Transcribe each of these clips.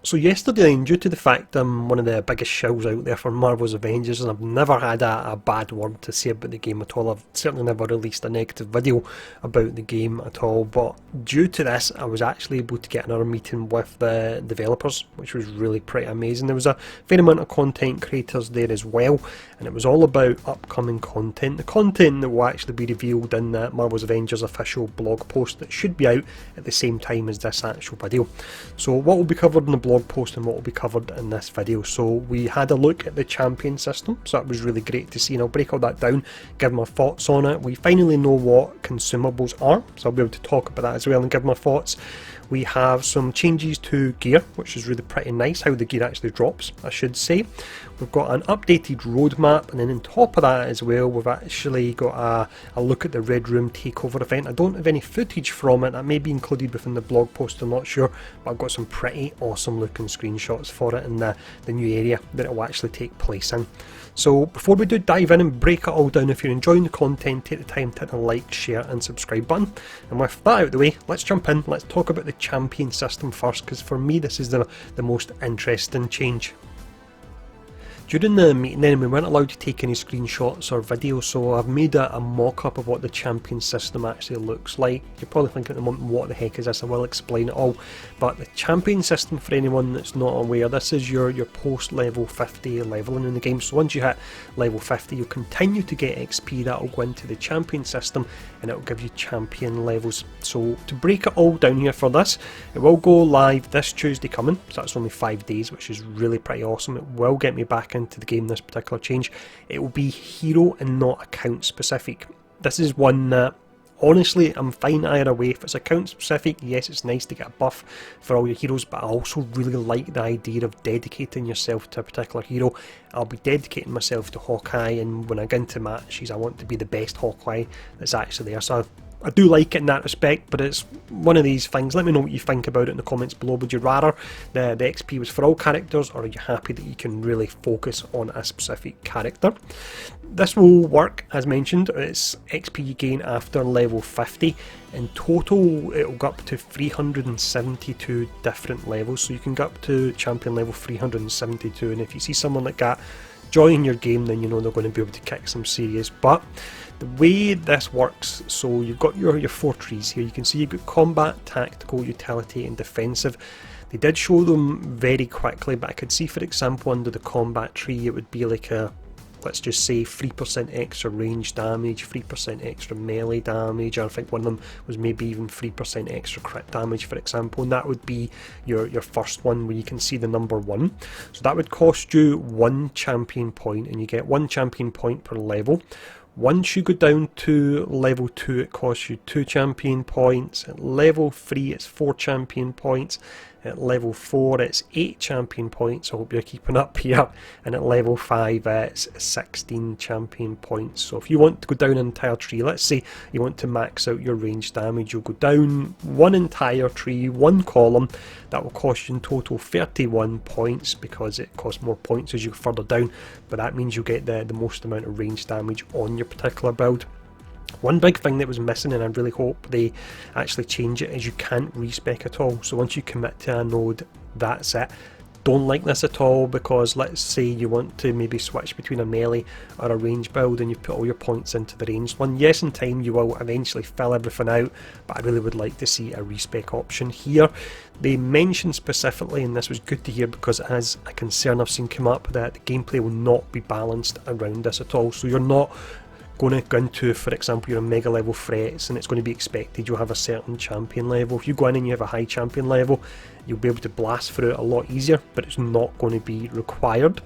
So yesterday, and due to the fact I'm one of the biggest shills out there for Marvel's Avengers, and I've never had a bad word to say about the game at all. I've certainly never released a negative video about the game at all, but due to this, I was actually able to get another meeting with the developers, which was really pretty amazing. There was a fair amount of content creators there as well, and it was all about upcoming content. The content that will actually be revealed in the Marvel's Avengers official blog post that should be out at the same time as this actual video. So what will be covered in the blog post and what will be covered in this video. So we had a look at the champion system, so that was really great to see, and I'll break all that down, give my thoughts on it. We finally know what consumables are, so I'll be able to talk about that as well and give my thoughts. We have some changes to gear, which is really pretty nice, how the gear actually drops, I should say. We've got an updated roadmap, and then on top of that as well, we've actually got a look at the Red Room takeover event. I don't have any footage from it, that may be included within the blog post, I'm not sure, but I've got some pretty awesome looking screenshots for it in the new area that it will actually take place in. So before we do dive in and break it all down, if you're enjoying the content, take the time to hit the like, share and subscribe button. And with that out of the way, let's jump in, let's talk about the champion system first, because for me this is the most interesting change. During the meeting then, we weren't allowed to take any screenshots or videos, so I've made a mock-up of what the champion system actually looks like. You're probably thinking at the moment, what the heck is this? I will explain it all. But the champion system, for anyone that's not aware, this is your post level 50 leveling in the game. So once you hit level 50, you'll continue to get XP that will go into the champion system, and it will give you champion levels. So to break it all down here for this, it will go live this Tuesday coming, so that's only 5 days, which is really pretty awesome. It will get me back into the game, this particular change. It will be hero and not account specific. This is one that honestly I'm fine either way. If it's account specific, yes, it's nice to get a buff for all your heroes, but I also really like the idea of dedicating yourself to a particular hero. I'll be dedicating myself to Hawkeye, and when I get into matches I want to be the best Hawkeye that's actually there. So I do like it in that respect, but it's one of these things. Let me know what you think about it in the comments below. Would you rather the XP was for all characters, or are you happy that you can really focus on a specific character? This will work, as mentioned, it's XP you gain after level 50. In total it will go up to 372 different levels, so you can go up to champion level 372, and if you see someone like that join your game, then you know they're going to be able to kick some serious butt. The way this works, so you've got your 4 trees here. You can see you've got combat, tactical, utility and defensive. They did show them very quickly, but I could see, for example, under the combat tree it would be like a, let's just say 3% extra range damage, 3% extra melee damage, or I think one of them was maybe even 3% extra crit damage, for example, and that would be your first one, where you can see the number 1. So that would cost you 1 champion point, and you get 1 champion point per level. Once you go down to level 2, it costs you 2 champion points. At level 3, it's 4 champion points. At level 4, it's 8 champion points. I hope you're keeping up here. And at level 5, it's 16 champion points. So if you want to go down an entire tree, let's say you want to max out your range damage, you'll go down one entire tree, one column. That will cost you in total 31 points, because it costs more points as you go further down, but that means you'll get the most amount of range damage on your particular build. One big thing that was missing, and I really hope they actually change it, is you can't respec at all. So once you commit to a node, that's it. Don't like this at all, because let's say you want to maybe switch between a melee or a range build, and you put all your points into the ranged one. Yes, in time you will eventually fill everything out, but I really would like to see a respec option here. They mentioned specifically, and this was good to hear because it has a concern I've seen come up, that the gameplay will not be balanced around this at all. So you're not going to go into, for example, your mega level threats, and it's going to be expected you'll have a certain champion level. If you go in and you have a high champion level, you'll be able to blast through it a lot easier, but it's not going to be required.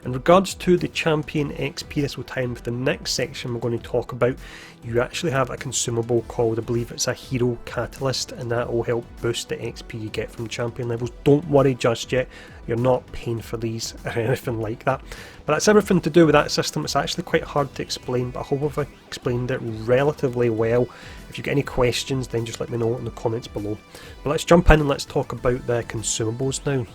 In regards to the champion XP, this will tie in with the next section we're going to talk about. You actually have a consumable called, I believe it's a hero catalyst, and that will help boost the XP you get from champion levels. Don't worry just yet, you're not paying for these or anything like that. But that's everything to do with that system. It's actually quite hard to explain, but I hope I've explained it relatively well. If you get any questions, then just let me know in the comments below. But let's jump in and let's talk about the consumables now.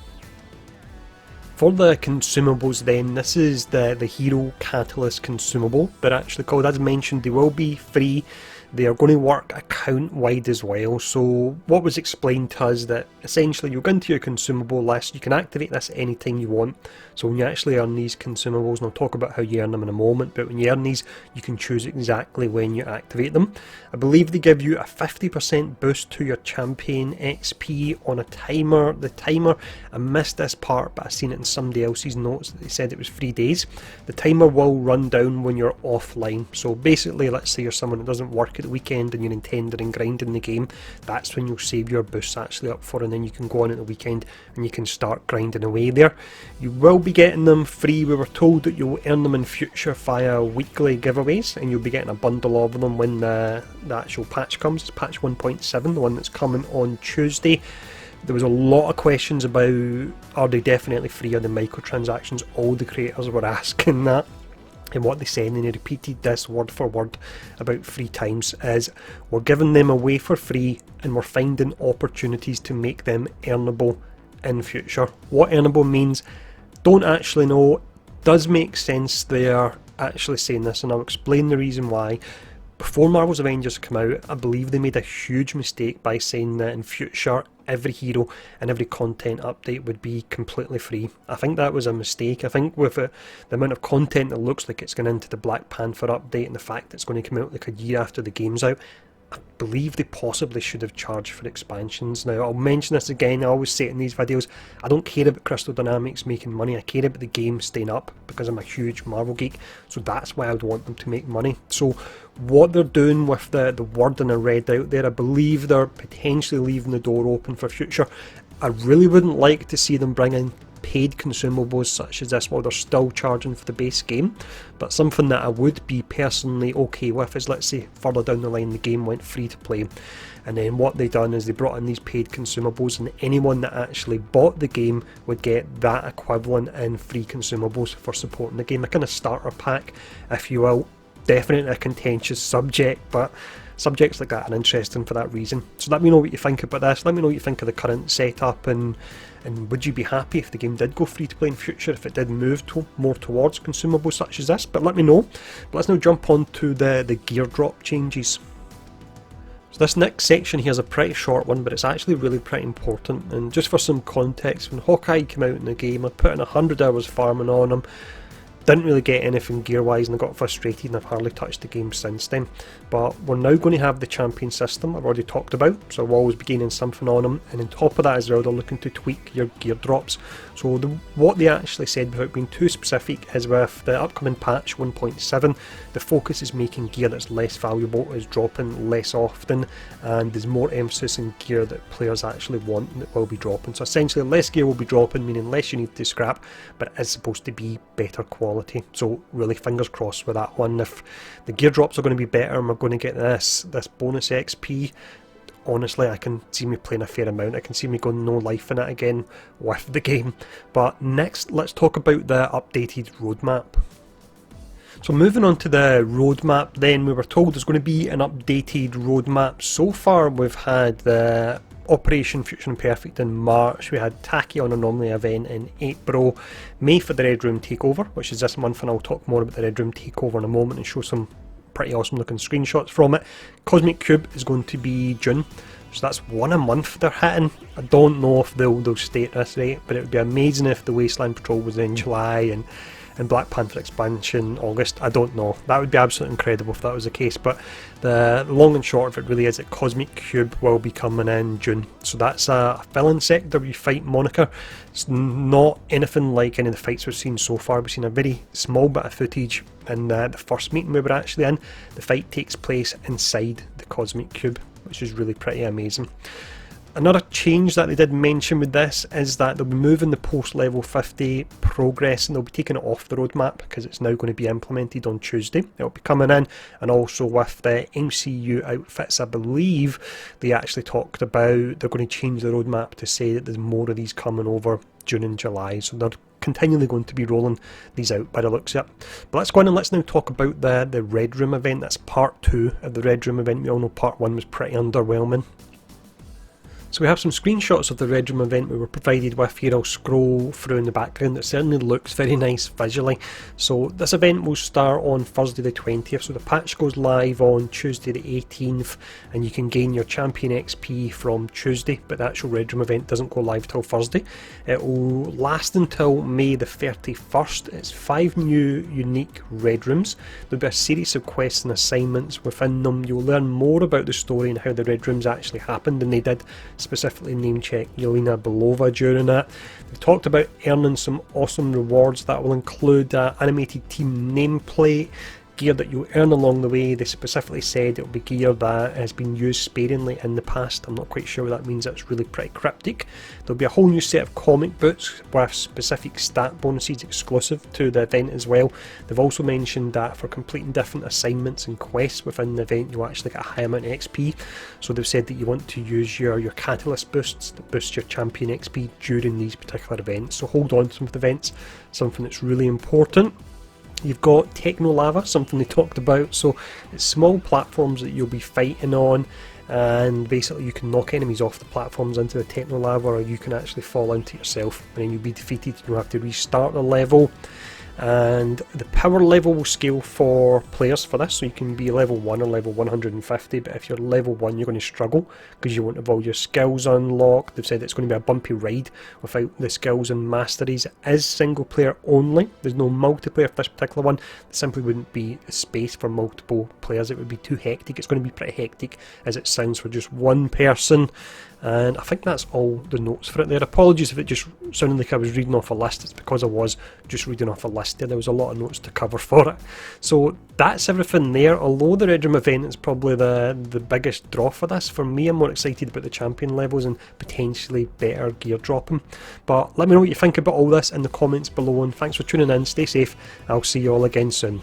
For the consumables then, this is the Hero Catalyst consumable. They're actually called, as mentioned, they will be free They are going to work account wide as well. So what was explained to us that essentially you go into your consumable list, you can activate this anytime you want. So when you actually earn these consumables, and I'll talk about how you earn them in a moment, but when you earn these, you can choose exactly when you activate them. I believe they give you a 50% boost to your champion XP on a timer. The timer, I missed this part, but I seen it in somebody else's notes that they said it was 3 days. The timer will run down when you're offline. So basically, let's say you're someone that doesn't work at the weekend and you're intending and grinding the game, that's when you'll save your boosts actually up for, and then you can go on at the weekend and you can start grinding away there. You will be getting them free. We were told that you'll earn them in future via weekly giveaways, and you'll be getting a bundle of them when the actual patch comes. It's patch 1.7, the one that's coming on Tuesday. There was a lot of questions about, are they definitely free, are the microtransactions? All the creators were asking that. And what they said, and they repeated this word for word about 3 times, is we're giving them away for free and we're finding opportunities to make them earnable in future. What earnable means, don't actually know. Does make sense they're actually saying this, and I'll explain the reason why. Before Marvel's Avengers come out, I believe they made a huge mistake by saying that in future every hero and every content update would be completely free. I think that was a mistake. I think with the amount of content that looks like it's going into the Black Panther update and the fact that it's going to come out like a year after the game's out, I believe they possibly should have charged for expansions. Now, I'll mention this again, I always say it in these videos, I don't care about Crystal Dynamics making money, I care about the game staying up because I'm a huge Marvel geek, so that's why I would want them to make money. So what they're doing with the wording I read out there, I believe they're potentially leaving the door open for future. I really wouldn't like to see them bring in paid consumables such as this while they're still charging for the base game, but something that I would be personally okay with is, let's say further down the line the game went free to play, and then what they done is they brought in these paid consumables, and anyone that actually bought the game would get that equivalent in free consumables for supporting the game, a kind of starter pack if you will. Definitely a contentious subject, but subjects like that are interesting for that reason. So let me know what you think about this, let me know what you think of the current setup, and would you be happy if the game did go free to play in future, if it did move more towards consumables such as this? But let me know. But let's now jump on to the gear drop changes. So this next section here is a pretty short one, but it's actually really pretty important. And just for some context, when Hawkeye came out in the game, I put in 100 hours farming on him. Didn't really get anything gear wise, and I got frustrated and I've hardly touched the game since then. But we're now going to have the champion system I've already talked about, so we'll always be gaining something on them, and on top of that as well they're looking to tweak your gear drops. So what they actually said, without being too specific, is with the upcoming patch 1.7 the focus is making gear that's less valuable, is dropping less often, and there's more emphasis in gear that players actually want that will be dropping. So essentially less gear will be dropping, meaning less you need to scrap, but it is supposed to be better quality. So really fingers crossed with that one. If the gear drops are going to be better and we're going to get this bonus XP, honestly I can see me playing a fair amount. I can see me going no life in it again with the game. But next let's talk about the updated roadmap. So moving on to the roadmap then, we were told there's going to be an updated roadmap. So far we've had the Operation Future Imperfect in March, we had Tachyon Anomaly event in April, May for the Red Room Takeover, which is this month, and I'll talk more about the Red Room Takeover in a moment and show some pretty awesome looking screenshots from it. Cosmic Cube is going to be June, so that's one a month they're hitting. I don't know if they'll state this right, but it would be amazing if the Wasteland Patrol was in July and Black Panther expansion August. I don't know, that would be absolutely incredible if that was the case, but the long and short of it really is that Cosmic Cube will be coming in June. So that's a fill-in sector where you fight Monica. It's not anything like any of the fights we've seen so far. We've seen a very small bit of footage in the first meeting we were actually in. The fight takes place inside the Cosmic Cube, which is really pretty amazing. Another change that they did mention with this is that they'll be moving the post level 50 progress, and they'll be taking it off the roadmap because it's now going to be implemented on Tuesday. It'll be coming in, and also with the MCU outfits, I believe they actually talked about they're going to change the roadmap to say that there's more of these coming over June and July, so they're continually going to be rolling these out by the looks of it. But let's go on and let's now talk about the Red Room event. That's part 2 of the Red Room event. We all know part 1 was pretty underwhelming. So we have some screenshots of the Red Room event we were provided with here. I'll scroll through in the background. It certainly looks very nice visually. So this event will start on Thursday the 20th, so the patch goes live on Tuesday the 18th, and you can gain your champion XP from Tuesday, but the actual Red Room event doesn't go live till Thursday. It will last until May the 31st. It's 5 new unique Red Rooms. There'll be a series of quests and assignments within them. You'll learn more about the story and how the Red Rooms actually happened, and they did specifically name check Yelena Belova during that. They've talked about earning some awesome rewards that will include animated team nameplate, gear that you earn along the way. They specifically said it will be gear that has been used sparingly in the past. I'm not quite sure what that means. That's really pretty cryptic. There'll be a whole new set of comic books with specific stat bonuses exclusive to the event as well. They've also mentioned that for completing different assignments and quests within the event, you'll actually get a high amount of XP. So they've said that you want to use your catalyst boosts that boost your champion XP during these particular events. So hold on to some of the events, something that's really important. You've got Techno Lava, something they talked about. So it's small platforms that you'll be fighting on, and basically you can knock enemies off the platforms into the Techno Lava, or you can actually fall into yourself and then you'll be defeated and you'll have to restart the level. And the power level will scale for players for this, so you can be level 1 or level 150, but if you're level 1 you're going to struggle because you won't have all your skills unlocked. They've said it's going to be a bumpy ride without the skills and masteries. It is single player only, there's no multiplayer for this particular one. There simply wouldn't be space for multiple players, it would be too hectic. It's going to be pretty hectic as it sounds for just one person. And I think that's all the notes for it there. Apologies if it just sounded like I was reading off a list. It's because I was just reading off a list there. There was a lot of notes to cover for it. So that's everything there. Although the Red Room event is probably the biggest draw for this, for me I'm more excited about the champion levels and potentially better gear dropping. But let me know what you think about all this in the comments below, and thanks for tuning in. Stay safe. I'll see you all again soon.